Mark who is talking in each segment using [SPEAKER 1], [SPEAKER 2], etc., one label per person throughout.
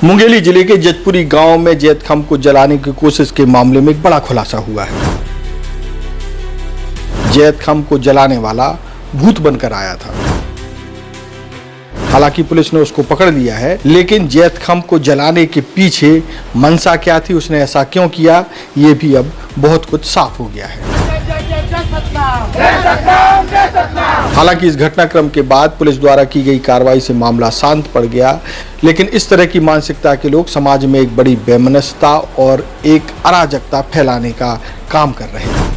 [SPEAKER 1] मुंगेली जिले के जजपुरी गांव में जैत खाम को जलाने की कोशिश के मामले में एक बड़ा खुलासा हुआ है। जैत खाम को जलाने वाला भूत बनकर आया था। हालांकि पुलिस ने उसको पकड़ लिया है, लेकिन जैत खाम को जलाने के पीछे मंशा क्या थी, उसने ऐसा क्यों किया, ये भी अब बहुत कुछ साफ हो गया है। हालांकि इस घटनाक्रम के बाद पुलिस द्वारा की गई कार्रवाई से मामला शांत पड़ गया, लेकिन इस तरह की मानसिकता के लोग समाज में एक बड़ी बेमनस्ता और एक अराजकता फैलाने का काम कर रहे हैं।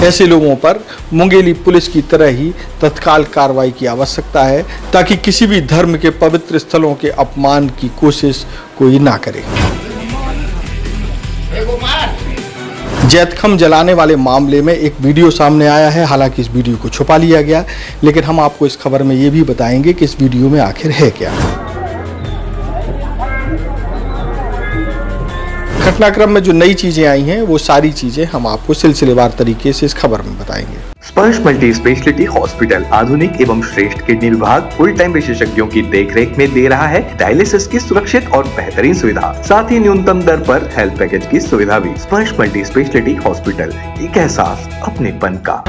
[SPEAKER 1] ऐसे लोगों पर मुंगेली पुलिस की तरह ही तत्काल कार्रवाई की आवश्यकता है, ताकि किसी भी धर्म के पवित्र स्थलों के अपमान की कोशिश कोई ना करे। जैत खाम जलाने वाले मामले में एक वीडियो सामने आया है। हालांकि इस वीडियो को छुपा लिया गया, लेकिन हम आपको इस खबर में ये भी बताएंगे कि इस वीडियो में आखिर है क्या। घटनाक्रम में जो नई चीजें आई हैं, वो सारी चीजें हम आपको सिलसिलेवार तरीके से इस खबर में बताएंगे।
[SPEAKER 2] स्पर्श मल्टी स्पेशलिटी हॉस्पिटल आधुनिक एवं श्रेष्ठ किडनी विभाग फुल टाइम विशेषज्ञों की देखरेख में दे रहा है डायलिसिस की सुरक्षित और बेहतरीन सुविधा, साथ ही न्यूनतम दर पर हेल्थ पैकेज की सुविधा भी। स्पर्श मल्टी स्पेशलिटी हॉस्पिटल, एक एहसास अपनेपन का।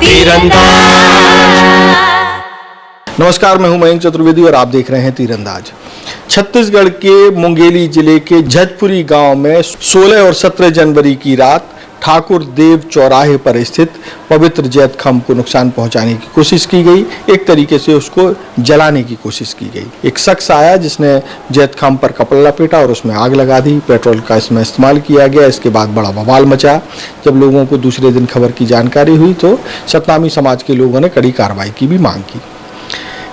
[SPEAKER 1] नमस्कार, मैं हूं मयंक चतुर्वेदी और आप देख रहे हैं तीरंदाज। छत्तीसगढ़ के मुंगेली जिले के जजपुरी गांव में 16 और 17 जनवरी की रात ठाकुर देव चौराहे पर स्थित पवित्र जैत खाम को नुकसान पहुंचाने की कोशिश की गई। एक तरीके से उसको जलाने की कोशिश की गई। एक शख्स आया जिसने जैत खाम पर कपड़ा लपेटा और उसमें आग लगा दी। पेट्रोल का इसमें इस्तेमाल किया गया। इसके बाद बड़ा बवाल मचा। जब लोगों को दूसरे दिन खबर की जानकारी हुई तो सतनामी समाज के लोगों ने कड़ी कार्रवाई की भी मांग की।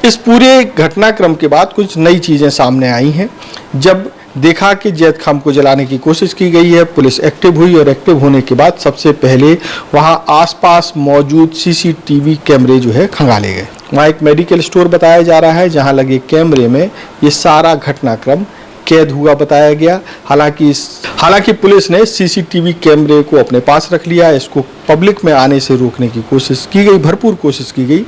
[SPEAKER 1] इस पूरे घटनाक्रम के बाद कुछ नई चीजें सामने आई हैं। जब देखा कि जैत खाम को जलाने की कोशिश की गई है, पुलिस एक्टिव हुई और एक्टिव होने के बाद सबसे पहले वहां आसपास मौजूद सीसीटीवी कैमरे जो है खंगाले गए। वहां एक मेडिकल स्टोर बताया जा रहा है, जहां लगे कैमरे में ये सारा घटनाक्रम कैद हुआ बताया गया। हालांकि पुलिस ने सीसीटीवी कैमरे को अपने पास रख लिया। इसको पब्लिक में आने से रोकने की कोशिश की गई, भरपूर कोशिश की गई,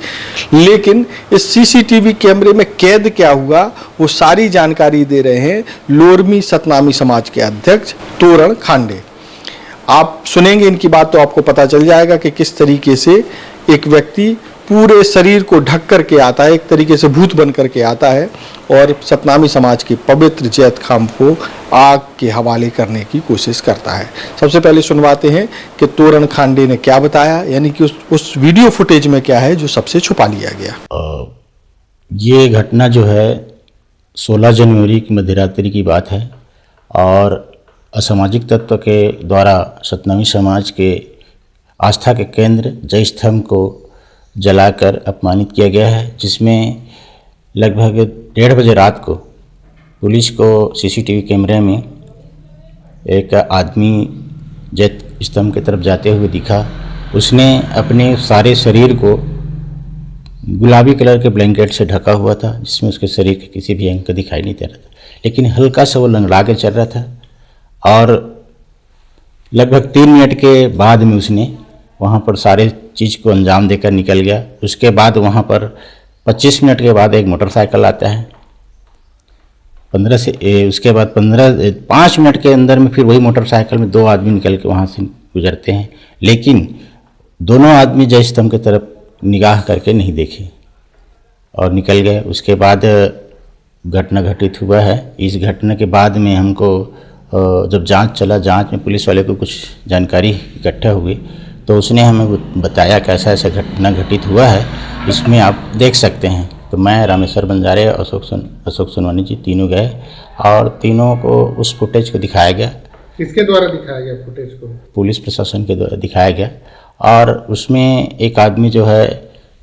[SPEAKER 1] लेकिन इस सीसीटीवी कैमरे में कैद क्या हुआ वो सारी जानकारी दे रहे हैं लोरमी सतनामी समाज के अध्यक्ष तोरण खांडे। आप सुनेंगे इनकी बात तो आपको पता चल जाएगा कि किस तरीके से एक व्यक्ति पूरे शरीर को ढक करके आता है, एक तरीके से भूत बन करके आता है और सतनामी समाज के पवित्र जैत खाम को आग के हवाले करने की कोशिश करता है। सबसे पहले सुनवाते हैं कि तोरण खांडे ने क्या बताया, यानी कि उस वीडियो फुटेज में क्या है जो सबसे छुपा लिया गया।
[SPEAKER 3] ये घटना जो है 16 जनवरी की मध्यरात्रि की बात है और असामाजिक तत्व के द्वारा सतनामी समाज के आस्था के केंद्र जय स्तंभ को जलाकर अपमानित किया गया है, जिसमें लगभग 1:30 बजे रात को पुलिस को सीसीटीवी कैमरे में एक आदमी जैत स्तंभ की तरफ जाते हुए दिखा। उसने अपने सारे शरीर को गुलाबी कलर के ब्लैंकेट से ढका हुआ था, जिसमें उसके शरीर के किसी भी अंग का दिखाई नहीं दे रहा था, लेकिन हल्का सा वो लंगड़ा के चल रहा था। और लगभग 3 मिनट के बाद में उसने वहाँ पर सारे चीज़ को अंजाम देकर निकल गया। उसके बाद वहाँ पर 25 मिनट के बाद एक मोटरसाइकिल आता है। उसके बाद 5 मिनट के अंदर में फिर वही मोटरसाइकिल में 2 आदमी निकल के वहाँ से गुजरते हैं, लेकिन दोनों आदमी जय स्तंभ की तरफ निगाह करके नहीं देखे और निकल गए। उसके बाद घटना घटित हुआ है। इस घटना के बाद में हमको जब जांच चला, जांच में पुलिस वाले को कुछ जानकारी इकट्ठा हुई तो उसने हमें बताया कि ऐसा ऐसा घटना घटित हुआ है, इसमें आप देख सकते हैं। तो मैं, रामेश्वर बंजारे और अशोक सोनवानी जी तीनों गए और तीनों को उस फुटेज को दिखाया गया।
[SPEAKER 4] किसके द्वारा दिखाया गया फुटेज को?
[SPEAKER 3] पुलिस प्रशासन के द्वारा दिखाया गया। और उसमें एक आदमी जो है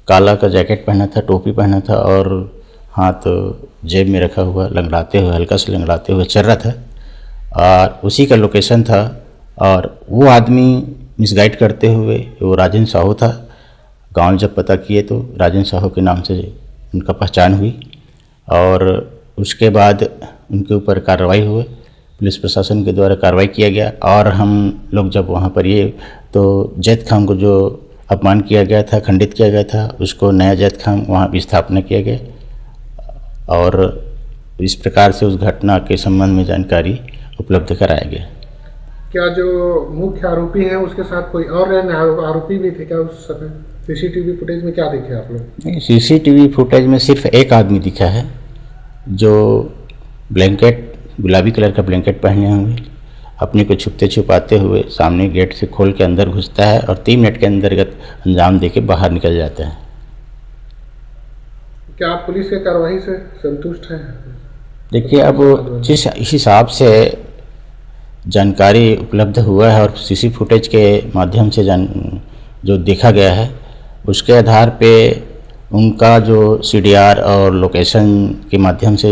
[SPEAKER 3] काला का जैकेट पहना था, टोपी पहना था और हाथ जेब में रखा हुआ लंगड़ाते हुए, हल्का से लंगड़ाते हुए चल रहा था और उसी का लोकेशन था। और वो आदमी मिसगाइड करते हुए वो राजेंद्र साहू था। गांव जब पता किए तो राजेंद्र साहू के नाम से उनका पहचान हुई और उसके बाद उनके ऊपर कार्रवाई हुई। पुलिस प्रशासन के द्वारा कार्रवाई किया गया और हम लोग जब वहाँ पर ये तो जैत खाम को जो अपमान किया गया था, खंडित किया गया था, उसको नया जैत खाम वहाँ भी स्थापना किया गया। और इस प्रकार से उस घटना के संबंध में जानकारी उपलब्ध कराया गया।
[SPEAKER 4] क्या जो मुख्य आरोपी है उसके साथ कोई और आरोपी भी थे क्या उस समय? सीसीटीवी फुटेज में क्या देखे आप लोग?
[SPEAKER 3] सीसीटीवी फुटेज में सिर्फ एक आदमी दिखा है जो ब्लैंकेट, गुलाबी कलर का ब्लैंकेट पहने हुए, अपने को छुपते छुपाते हुए सामने गेट से खोल के अंदर घुसता है और 3 मिनट के अंतर्गत अंजाम देके बाहर निकल जाता है।
[SPEAKER 4] क्या आप पुलिस के कार्रवाई से संतुष्ट हैं?
[SPEAKER 3] देखिए, अब जिस हिसाब से जानकारी उपलब्ध हुआ है और सीसी फुटेज के माध्यम से जो देखा गया है उसके आधार पे उनका जो सीडीआर और लोकेशन के माध्यम से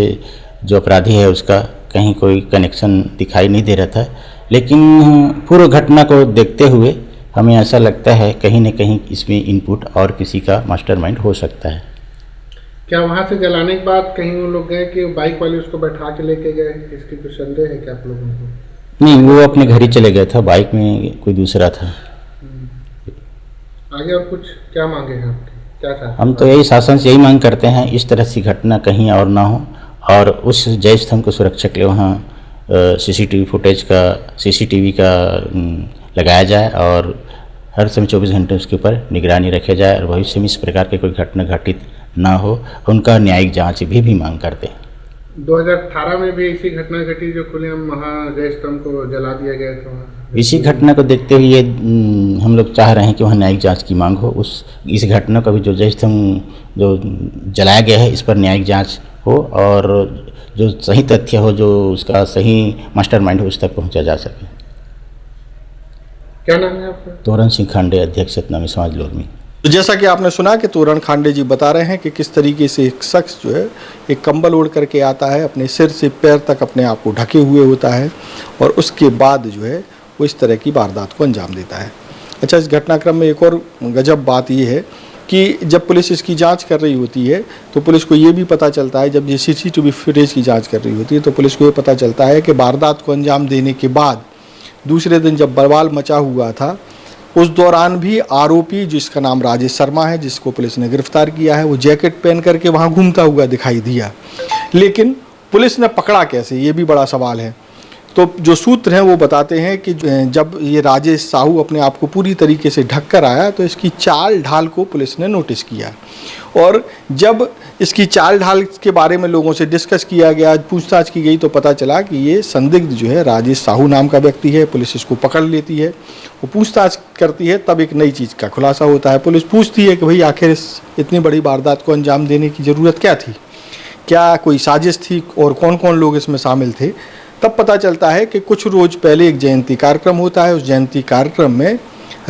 [SPEAKER 3] जो अपराधी है उसका कहीं कोई कनेक्शन दिखाई नहीं दे रहा था, लेकिन पूर्व घटना को देखते हुए हमें ऐसा लगता है कहीं न कहीं इसमें इनपुट और किसी का मास्टरमाइंड हो सकता है।
[SPEAKER 4] क्या वहाँ से जलाने के बाद कहीं वो लोग गए कि बाइक वाले उसको बैठा के लेके गए, इसकी कुछ संदेह है क्या आप लोगों को?
[SPEAKER 3] नहीं, वो अपने घर ही चले गया था, बाइक में कोई दूसरा था।
[SPEAKER 4] आगे और कुछ क्या मांगे हैं आपकी, क्या चाहते हैं?
[SPEAKER 3] हम तो यही शासन से यही मांग करते हैं इस तरह की घटना कहीं और ना हो और उस जय स्तंभ को सुरक्षा के लिए वहाँ सीसीटीवी का लगाया जाए और हर समय 24 घंटे उसके ऊपर निगरानी रखी जाए और भविष्य में इस प्रकार के कोई घटना घटित ना हो, उनका न्यायिक जांच भी मांग करते हैं।
[SPEAKER 4] 2018 में भी इसी घटना घटी जो खुलेआम वहाँ जय स्तंभ को जला दिया गया था। वहाँ
[SPEAKER 3] इसी घटना को देखते हुए हम लोग चाह रहे हैं कि वहाँ न्यायिक जांच की मांग हो। इस घटना का भी जो जय स्तंभ जो जलाया गया है इस पर न्यायिक जांच हो और जो सही तथ्य हो, जो उसका सही मास्टरमाइंड हो, उस तक पहुँचा जा सके।
[SPEAKER 4] क्या नाम है आपका?
[SPEAKER 3] तोरण सिंह खांडे, अध्यक्ष सतनामी समाज लोरमी।
[SPEAKER 1] तो जैसा कि आपने सुना कि तोरण खांडे जी बता रहे हैं कि किस तरीके से एक शख्स जो है एक कंबल ओढ़ करके आता है, अपने सिर से पैर तक अपने आप को ढके हुए होता है और उसके बाद जो है वो इस तरह की वारदात को अंजाम देता है। अच्छा, इस घटनाक्रम में एक और गजब बात ये है कि जब पुलिस इसकी जांच कर रही होती है तो पुलिस को ये भी पता चलता है, जब ये सीसीटीवी फुटेज की जांच कर रही होती है तो पुलिस को ये पता चलता है कि वारदात को अंजाम देने के बाद दूसरे दिन जब बवाल मचा हुआ था उस दौरान भी आरोपी जिसका नाम राजेश शर्मा है, जिसको पुलिस ने गिरफ्तार किया है, वो जैकेट पहन करके वहाँ घूमता हुआ दिखाई दिया। लेकिन पुलिस ने पकड़ा कैसे, ये भी बड़ा सवाल है। तो जो सूत्र हैं वो बताते हैं कि जब ये राजेश साहू अपने आप को पूरी तरीके से ढक कर आया तो इसकी चाल ढाल को पुलिस ने नोटिस किया और जब इसकी चाल ढाल के बारे में लोगों से डिस्कस किया गया, पूछताछ की गई तो पता चला कि ये संदिग्ध जो है राजेश साहू नाम का व्यक्ति है। पुलिस इसको पकड़ लेती है, वो पूछताछ करती है, तब एक नई चीज़ का खुलासा होता है। पुलिस पूछती है कि भाई आखिर इस इतनी बड़ी वारदात को अंजाम देने की ज़रूरत क्या थी, क्या कोई साजिश थी और कौन कौन लोग इसमें शामिल थे। तब पता चलता है कि कुछ रोज़ पहले एक जयंती कार्यक्रम होता है। उस जयंती कार्यक्रम में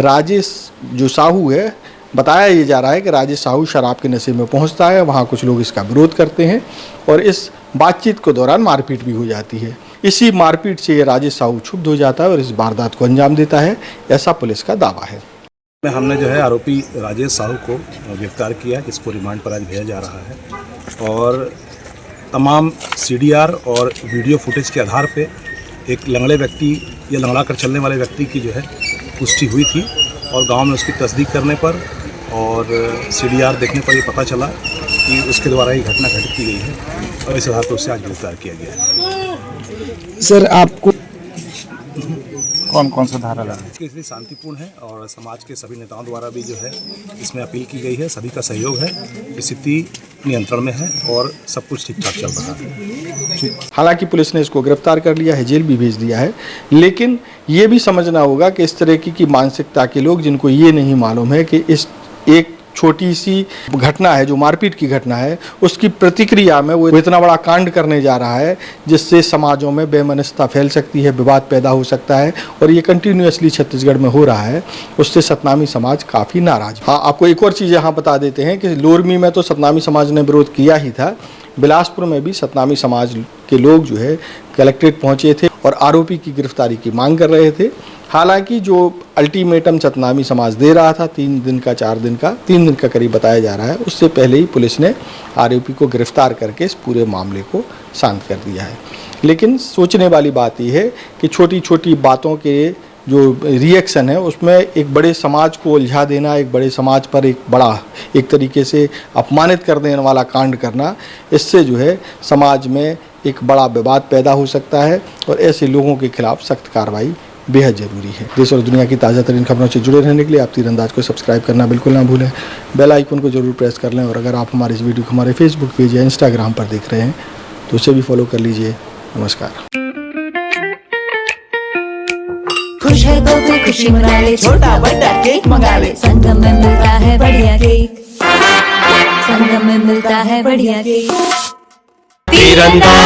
[SPEAKER 1] राजेश जो साहू है, बताया ये जा रहा है कि राजेश साहू शराब के नशे में पहुंचता है, वहाँ कुछ लोग इसका विरोध करते हैं और इस बातचीत के दौरान मारपीट भी हो जाती है। इसी मारपीट से ये राजेश साहू क्षुब्ध हो जाता है और इस वारदात को अंजाम देता है, ऐसा पुलिस का दावा है।
[SPEAKER 5] हमने जो है आरोपी राजेश साहू को गिरफ्तार किया, इसको रिमांड पर आज भेजा जा रहा है और तमाम सीडीआर और वीडियो फुटेज के आधार पे एक लंगड़े व्यक्ति या लंगड़ा कर चलने वाले व्यक्ति की जो है पुष्टि हुई थी और गांव में उसकी तस्दीक करने पर और सीडीआर देखने पर ये पता चला कि उसके द्वारा ये घटना घटित की गई है और इस आधार पर उससे आज गिरफ्तार किया गया है।
[SPEAKER 6] सर, आपको कौन कौन सा धारा लगा?
[SPEAKER 5] इसलिए शांतिपूर्ण है और समाज के सभी नेताओं द्वारा भी जो है इसमें अपील की गई है, सभी का सहयोग है, स्थिति नियंत्रण में है और सब कुछ ठीक ठाक चल रहा है।
[SPEAKER 1] हालांकि पुलिस ने इसको गिरफ्तार कर लिया है, जेल भी भेज दिया है, लेकिन ये भी समझना होगा कि इस तरह की मानसिकता के लोग जिनको ये नहीं मालूम है कि इस एक छोटी सी घटना है जो मारपीट की घटना है, उसकी प्रतिक्रिया में वो इतना बड़ा कांड करने जा रहा है जिससे समाजों में बेमनस्ता फैल सकती है, विवाद पैदा हो सकता है और ये कंटिन्यूअसली छत्तीसगढ़ में हो रहा है। उससे सतनामी समाज काफ़ी नाराज। हाँ, आपको एक और चीज़ यहाँ बता देते हैं कि लोरमी में तो सतनामी समाज ने विरोध किया ही था, बिलासपुर में भी सतनामी समाज के लोग जो है कलेक्ट्रेट पहुँचे थे और आरोपी की गिरफ्तारी की मांग कर रहे थे। हालांकि जो अल्टीमेटम सतनामी समाज दे रहा था 3 दिन का करीब बताया जा रहा है, उससे पहले ही पुलिस ने आरोपी को गिरफ्तार करके इस पूरे मामले को शांत कर दिया है। लेकिन सोचने वाली बात यह है कि छोटी छोटी बातों के जो रिएक्शन है उसमें एक बड़े समाज को उलझा देना, एक बड़े समाज पर एक बड़ा एक तरीके से अपमानित कर देने वाला कांड करना, इससे जो है समाज में एक बड़ा विवाद पैदा हो सकता है और ऐसे लोगों के खिलाफ सख्त कार्रवाई बेहद ज़रूरी है। देश और दुनिया की ताज़ा तरीन खबरों से जुड़े रहने के लिए आप तीरंदाज को सब्सक्राइब करना बिल्कुल ना भूलें, बेल आइकन को जरूर प्रेस कर लें और अगर आप हमारे इस वीडियो को हमारे फेसबुक पेज या इंस्टाग्राम पर देख रहे हैं तो उसे भी फॉलो कर लीजिए। नमस्कार।
[SPEAKER 7] खुश है तो फिर खुशी मना ले, छोटा बड़ा केक मंगा ले, संगम में मिलता है बढ़िया केक, संगम में मिलता है बढ़िया केक। तीरंदाज।